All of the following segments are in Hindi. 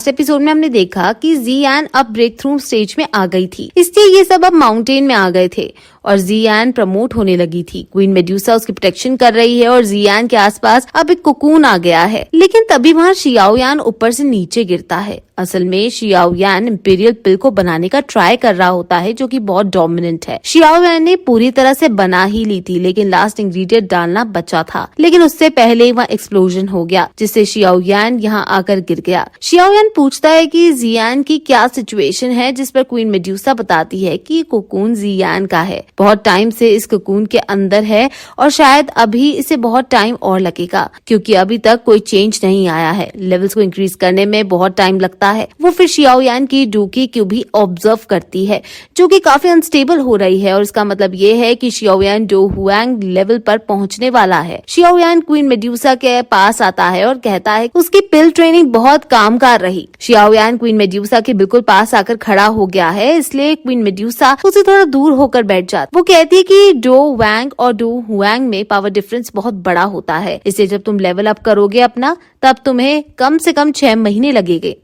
इस एपिसोड में हमने देखा कि जियान अब ब्रेक थ्रू स्टेज में आ गई थी, इसलिए ये सब अब माउंटेन में आ गए थे और जियान प्रमोट होने लगी थी। क्वीन मेड्यूसा उसकी प्रोटेक्शन कर रही है और जियान के आसपास अब एक कोकून आ गया है। लेकिन तभी वहाँ शियाओयान ऊपर से नीचे गिरता है। असल में शियाओयान इंपीरियल पिल को बनाने का ट्राई कर रहा होता है, जो कि बहुत डोमिनेंट है। शियाओयान ने पूरी तरह से बना ही ली थी, लेकिन लास्ट इंग्रेडिएंट डालना बचा था। लेकिन उससे पहले ही वहाँ एक्सप्लोजन हो गया, जिससे शियाओयान यहाँ आकर गिर गया। शियाओयान पूछता है कि जियान की क्या सिचुएशन है, जिस पर क्वीन मेड्यूसा बताती है कि कोकून जियान का है, बहुत टाइम से इस कोकून के अंदर है और शायद अभी इसे बहुत टाइम और लगेगा, क्योंकि अभी तक कोई चेंज नहीं आया है। लेवल्स को इंक्रीज करने में बहुत टाइम लगता है। वो फिर शियाओयान की डूकी को भी ऑब्जर्व करती है, जो कि काफी अनस्टेबल हो रही है और इसका मतलब ये है कि शियाओयान डो हुआंग लेवल पर पहुंचने वाला है। शियाओयान क्वीन मेड्यूसा के पास आता है और कहता है उसकी पिल ट्रेनिंग बहुत कामगार रही। शियाओयान क्वीन मेड्यूसा के बिल्कुल पास आकर खड़ा हो गया है, इसलिए क्वीन मेड्यूसा उसे थोड़ा दूर होकर बैठ जाती। वो कहती है कि डो वैंग और डो हुआंग में पावर डिफरेंस बहुत बड़ा होता है, इसलिए जब तुम लेवल अप करोगे अपना, तब तुम्हें कम से कम 6 महीने लगेंगे।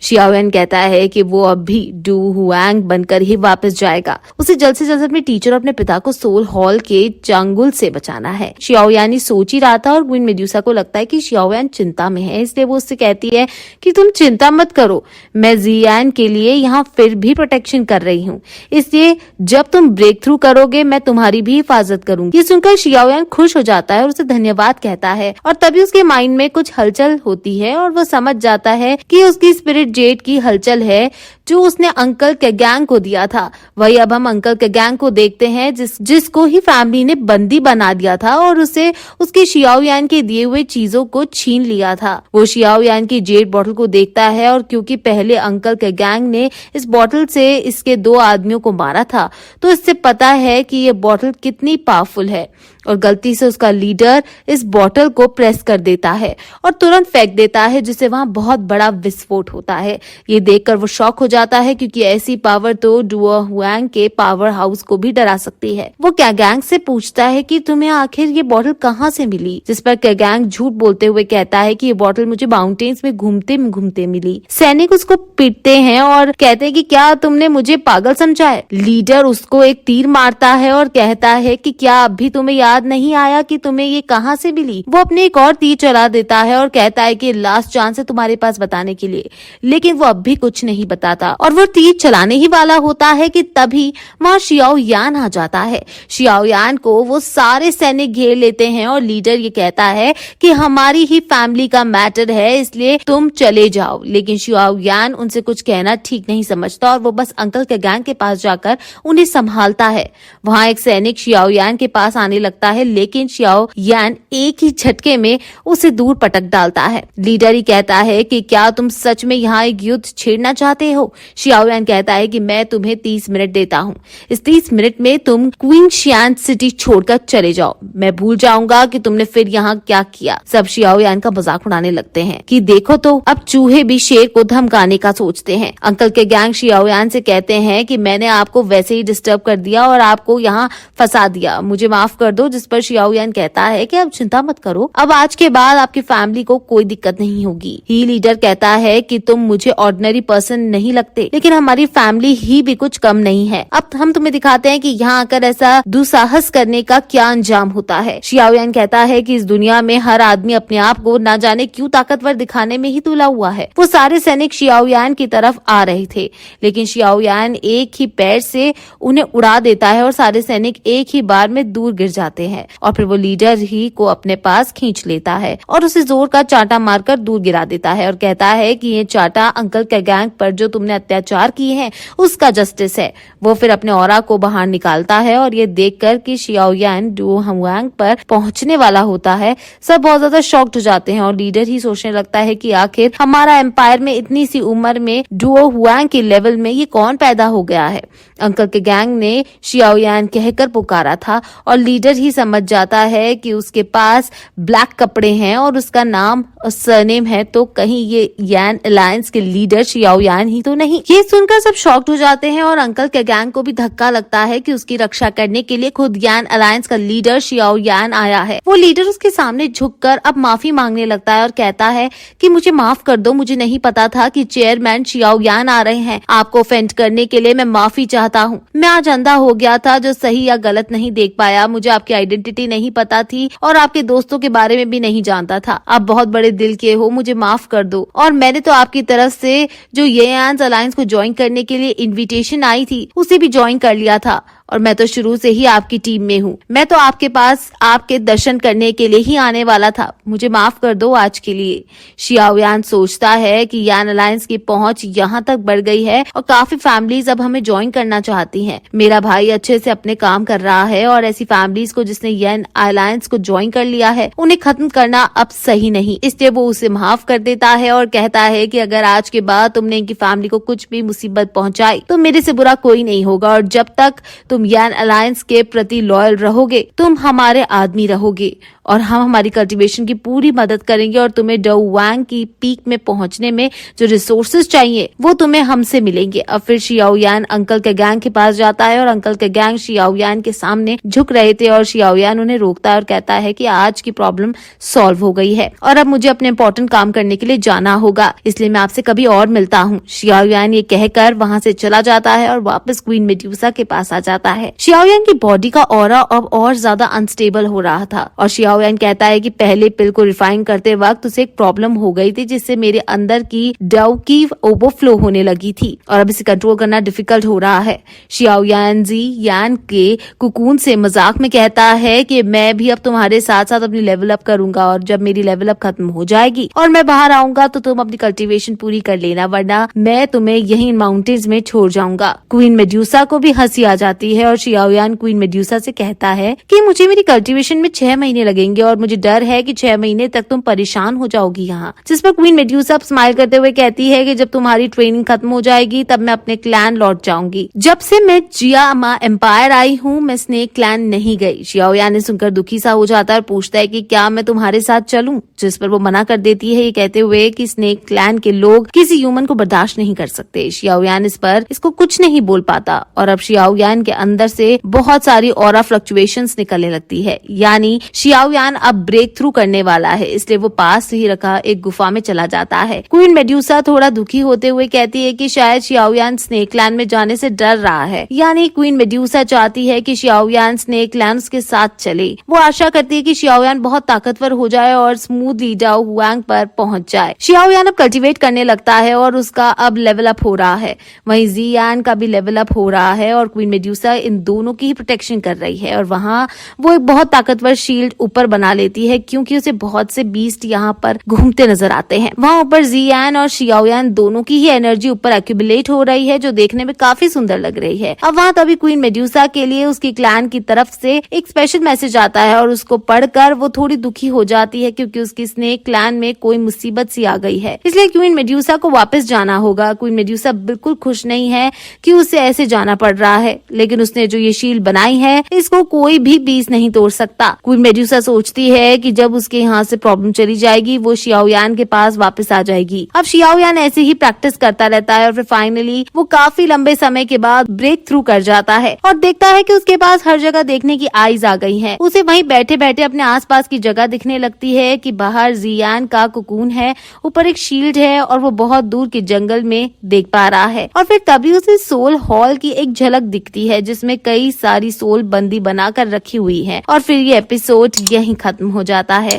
शियाओयान कहता है कि वो अब भी डू हुआंग बनकर ही वापस जाएगा। उसे जल्द से जल्द अपने टीचर और अपने पिता को सोल हॉल के चांगुल से बचाना है। शियाओयान सोच ही रहा था और क्वीन मेड्यूसा को लगता है कि शियाओयान चिंता में है, इसलिए वो उससे कहती है कि तुम चिंता मत करो, मैं जियान के लिए यहाँ फिर भी प्रोटेक्शन कर रही हूँ, इसलिए जब तुम ब्रेक थ्रू करोगे मैं तुम्हारी भी हिफाजत करूंगी। ये सुनकर शियाओयान खुश हो जाता है और उसे धन्यवाद कहता है और तभी उसके माइंड में कुछ हलचल होती है और वो समझ जाता है कि उसकी स्पिरिट जेट की हलचल है, जो उसने अंकल के गैंग को दिया था। वही अब हम अंकल के गैंग को देखते हैं, जिसको ही फैमिली ने बंदी बना दिया था और उसे उसके शियाओयान के दिए हुए चीजों को छीन लिया था। वो शियाओयान की जेट बॉटल को देखता है और क्योंकि पहले अंकल के गैंग ने इस बॉटल से इसके 2 आदमियों को मारा था, तो इससे पता है कि ये बॉटल कितनी पावरफुल है और गलती से उसका लीडर इस बॉटल को प्रेस कर देता है और तुरंत फेंक देता है, जिससे वहां बहुत बड़ा विस्फोट होता है। ये देखकर वो शॉक हो जाता है, क्योंकि ऐसी पावर तो डुओ हुआंग के पावर हाउस को भी डरा सकती है। वो कैगैंग से पूछता है कि तुम्हें आखिर ये बॉटल कहाँ से मिली, जिस पर कैगैंग झूठ बोलते हुए कहता है कि ये बॉटल मुझे माउंटेन्स में घूमते घूमते मिली। सैनिक उसको पीटते हैं और कहते हैं कि क्या तुमने मुझे पागल समझा है। लीडर उसको एक तीर मारता है और कहता है कि क्या अभी तुम्हें याद नहीं आया कि तुम्हें ये कहाँ से मिली। वो अपने एक और तीर चला देता है और कहता है कि लास्ट चांस है तुम्हारे पास बताने के लिए, लेकिन वो अब भी कुछ नहीं बताता और वो तीर चलाने ही वाला होता है कि तभी वहाँ शियाओयान आ जाता है। शियाओयान को वो सारे सैनिक घेर लेते हैं और लीडर ये कहता है कि हमारी ही फैमिली का मैटर है, इसलिए तुम चले जाओ। लेकिन शियाओयान उनसे कुछ कहना ठीक नहीं समझता और वो बस अंकल के गैंग के पास जाकर उन्हें संभालता है। वहाँ एक सैनिक शियाओयान के पास आने लगता है, लेकिन शियाओयान एक ही झटके में उसे दूर पटक डालता है। लीडर ही कहता है कि क्या तुम सच में यहाँ एक युद्ध छेड़ना चाहते हो। शियाओयान कहता है कि मैं तुम्हें 30 मिनट देता हूँ, इस 30 मिनट में तुम क्वीन शियान सिटी छोड़कर चले जाओ, मैं भूल जाऊंगा कि तुमने फिर यहाँ क्या किया। सब शियाओयान का मजाक उड़ाने लगते हैं कि देखो तो अब चूहे भी शेर को धमकाने का सोचते हैं। अंकल के गैंग शियाओयान से कहते हैं कि मैंने आपको वैसे ही डिस्टर्ब कर दिया और आपको यहाँ फंसा दिया, मुझे माफ कर दो। जिस पर शियाओयान कहता है कि अब चिंता मत करो, अब आज के बाद आपकी फैमिली को कोई दिक्कत नहीं होगी। ही लीडर कहता है कि तुम मुझे ऑर्डिनरी पर्सन नहीं लगते, लेकिन हमारी फैमिली ही भी कुछ कम नहीं है। अब हम तुम्हें दिखाते हैं कि यहाँ आकर ऐसा दुस्साहस करने का क्या अंजाम होता है। शियाओयान कहता है कि इस दुनिया में हर आदमी अपने आप को न जाने क्यों ताकतवर दिखाने में ही तुला हुआ है। वो सारे सैनिक शियाओयान की तरफ आ रहे थे, लेकिन शियाओयान एक ही पैर से उन्हें उड़ा देता है और सारे सैनिक एक ही बार में दूर गिर जाते हैं और फिर वो लीडर ही को अपने पास खींच लेता है और उसे जोर का चांटा मारकर दूर गिरा देता है और कहता है कि ये चांटा अंकल के गैंग पर जो तुमने अत्याचार किए हैं उसका जस्टिस है। वो फिर अपने ऑरा को बाहर निकालता है और ये देखकर कि शियाओयान डुओ हुआंग पर पहुंचने वाला होता है, सब बहुत ज्यादा शॉक्ड हो जाते हैं और लीडर ही सोचने लगता है कि आखिर हमारा एम्पायर में इतनी सी उम्र में डुओ हुआंग के लेवल में ये कौन पैदा हो गया है। अंकल के गैंग ने शियाओयान कहकर पुकारा था और लीडर ही समझ जाता है कि उसके पास ब्लैक कपड़े हैं और उसका नाम और सरनेम है, तो कहीं ये यान अलायंस के लीडर शियाओयान ही तो नहीं। ये सुनकर सब शॉक्ड हो जाते हैं और अंकल के गैंग को भी धक्का लगता है कि उसकी रक्षा करने के लिए खुद यान अलायंस का लीडर शियाओ यान आया है। वो लीडर उसके सामने झुककर अब माफी मांगने लगता है और कहता है कि मुझे माफ कर दो, मुझे नहीं पता था कि चेयरमैन शियाओ यान आ रहे हैं। आपको ऑफेंड करने के लिए मैं माफी चाहता हूँ। मैं आज अंधा हो गया था जो सही या गलत नहीं देख पाया। मुझे आपकी आइडेंटिटी नहीं पता थी और आपके दोस्तों के बारे में भी नहीं जानता था। आप बहुत बड़े दिल के हो, मुझे माफ कर दो। और मैंने तो आपकी तरफ से जो यान अलायंस को ज्वाइन करने के लिए इन्विटेशन आई थी उसे भी ज्वाइन कर लिया था और मैं तो शुरू से ही आपकी टीम में हूँ। मैं तो आपके पास आपके दर्शन करने के लिए ही आने वाला था। मुझे माफ कर दो आज के लिए। शियाओ यान सोचता है कि यान अलायंस की पहुंच यहाँ तक बढ़ गई है और काफी फैमिलीज अब हमें ज्वाइन करना चाहती हैं। मेरा भाई अच्छे से अपने काम कर रहा है और ऐसी फैमिलीज को जिसने यान अलायंस को ज्वाइन कर लिया है उन्हें खत्म करना अब सही नहीं। इसलिए वो उसे माफ कर देता है और कहता है कि अगर आज के बाद तुमने इनकी फैमिली को कुछ भी मुसीबत पहुंचाई तो मेरे से बुरा कोई नहीं होगा और जब तक तुम यान अलायंस के प्रति लॉयल रहोगे तुम हमारे आदमी रहोगे और हम हमारी कल्टीवेशन की पूरी मदद करेंगे और तुम्हें डाउ वांग की पीक में पहुंचने में जो रिसोर्सेज चाहिए वो तुम्हें हमसे मिलेंगे। अब फिर शियाओ यान अंकल के गैंग के पास जाता है और अंकल के गैंग शियाओ यान के सामने झुक रहे थे और शियाओ यान उन्हें रोकता है और कहता है कि आज की प्रॉब्लम सॉल्व हो गई है और अब मुझे अपने इंपॉर्टेंट काम करने के लिए जाना होगा, इसलिए मैं आपसे कभी और मिलता हूँ। शियाओ यान ये कहकर वहाँ से चला जाता है और वापस क्वीन मेड्यूसा के पास आ जाता है। शियाओ यान की बॉडी का ऑरा अब और ज्यादा अनस्टेबल हो रहा था और शियाओ यान कहता है कि पहले पिल को रिफाइन करते वक्त उसे एक प्रॉब्लम हो गई थी जिससे मेरे अंदर की डाउ की ओवरफ्लो होने लगी थी और अब इसे कंट्रोल करना डिफिकल्ट हो रहा है। शियाओ यान जी यान के कुकून से मजाक में कहता है कि मैं भी अब तुम्हारे साथ साथ अपनी लेवल अप करूंगा और जब मेरी लेवल अप खत्म हो जाएगी और मैं बाहर आऊंगा तो तुम अपनी कल्टीवेशन पूरी कर लेना, वरना मैं तुम्हें यही माउंटेन्स में छोड़ जाऊंगा। क्वीन मेड्यूसा को भी हंसी आ जाती है और शियाओ यान क्वीन मेड्यूसा से कहता है कि मुझे मेरी कल्टीवेशन में 6 महीने लगेंगे और मुझे डर है कि 6 महीने तक तुम परेशान हो जाओगी यहाँ। जिस पर क्वीन मेड्यूसा स्माइल करते हुए कहती है कि जब तुम्हारी ट्रेनिंग खत्म हो जाएगी तब मैं अपने क्लैन लौट जाऊंगी। जब से मैं जियामा एम्पायर आई हूँ मैं स्नेक क्लैन नहीं गई। शियाओ यान ने सुनकर दुखी सा हो जाता है और पूछता है कि क्या मैं तुम्हारे साथ चलूं, जिस पर वो मना कर देती है, ये कहते हुए कि स्नेक क्लैन के लोग किसी ह्यूमन को बर्दाश्त नहीं कर सकते। शियाओ यान इस पर इसको कुछ नहीं बोल पाता और अब शियाओ यान के अंदर से बहुत सारी ऑरा फ्लक्चुएशंस निकलने लगती है, यानी शियाओ यान अब ब्रेक थ्रू करने वाला है। इसलिए वो पास ही रखा एक गुफा में चला जाता है। क्वीन मेड्यूसा थोड़ा दुखी होते हुए कहती है कि शायद शियाओ यान स्नेक लैंड में जाने से डर रहा है, यानी क्वीन मेड्यूसा चाहती है कि शियाओ यान स्नेक लैंड उसके साथ चले। वो आशा करती है कि शियाओ यान बहुत ताकतवर हो जाए और स्मूथली डाउ वांग पर पहुंच जाए। शियाओ यान अब कल्टीवेट करने लगता है और उसका अब लेवल अप हो रहा है, वहीं जी यान का भी लेवल अप हो रहा है और क्वीन मेड्यूसा इन दोनों की ही प्रोटेक्शन कर रही है और वहाँ वो एक बहुत ताकतवर शील्ड ऊपर बना लेती है क्योंकि उसे बहुत से बीस्ट यहाँ पर घूमते नजर आते हैं। वहाँ ऊपर जी यान और शियाओ यान दोनों की ही एनर्जी ऊपर एक्यूमुलेट हो रही है जो देखने में काफी सुंदर लग रही है। अब वहाँ तभी क्वीन मेड्यूसा के लिए उसकी क्लैन की तरफ से एक स्पेशल मैसेज आता है और उसको पढ़कर वो थोड़ी दुखी हो जाती है क्योंकि उसकी स्नेक क्लैन में कोई मुसीबत सी आ गई है, इसलिए क्वीन मेड्यूसा को वापस जाना होगा। क्वीन मेड्यूसा बिल्कुल खुश नहीं है कि उसे ऐसे जाना पड़ रहा है, लेकिन उसने जो ये शील्ड बनाई है इसको कोई भी बीस नहीं तोड़ सकता। क्वीन मेड्यूसा सोचती है कि जब उसके यहाँ से प्रॉब्लम चली जाएगी वो शियाओ यान के पास वापस आ जाएगी। अब शियाओ यान ऐसे ही प्रैक्टिस करता रहता है और फिर फाइनली वो काफी लंबे समय के बाद ब्रेक थ्रू कर जाता है और देखता है कि उसके पास हर जगह देखने की आईज आ गई हैं। उसे वहीं बैठे बैठे अपने आसपास की जगह दिखने लगती है कि बाहर जियान का कुकून है, ऊपर एक शील्ड है और वो बहुत दूर के जंगल में देख पा रहा है। और फिर तभी उसे सोल हॉल की एक झलक दिखती है जिसमें कई सारी सोल बंदी बनाकर रखी हुई है और फिर ये एपिसोड यहीं खत्म हो जाता है।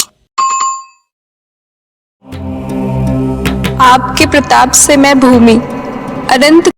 आपके प्रताप से मैं भूमि अनंत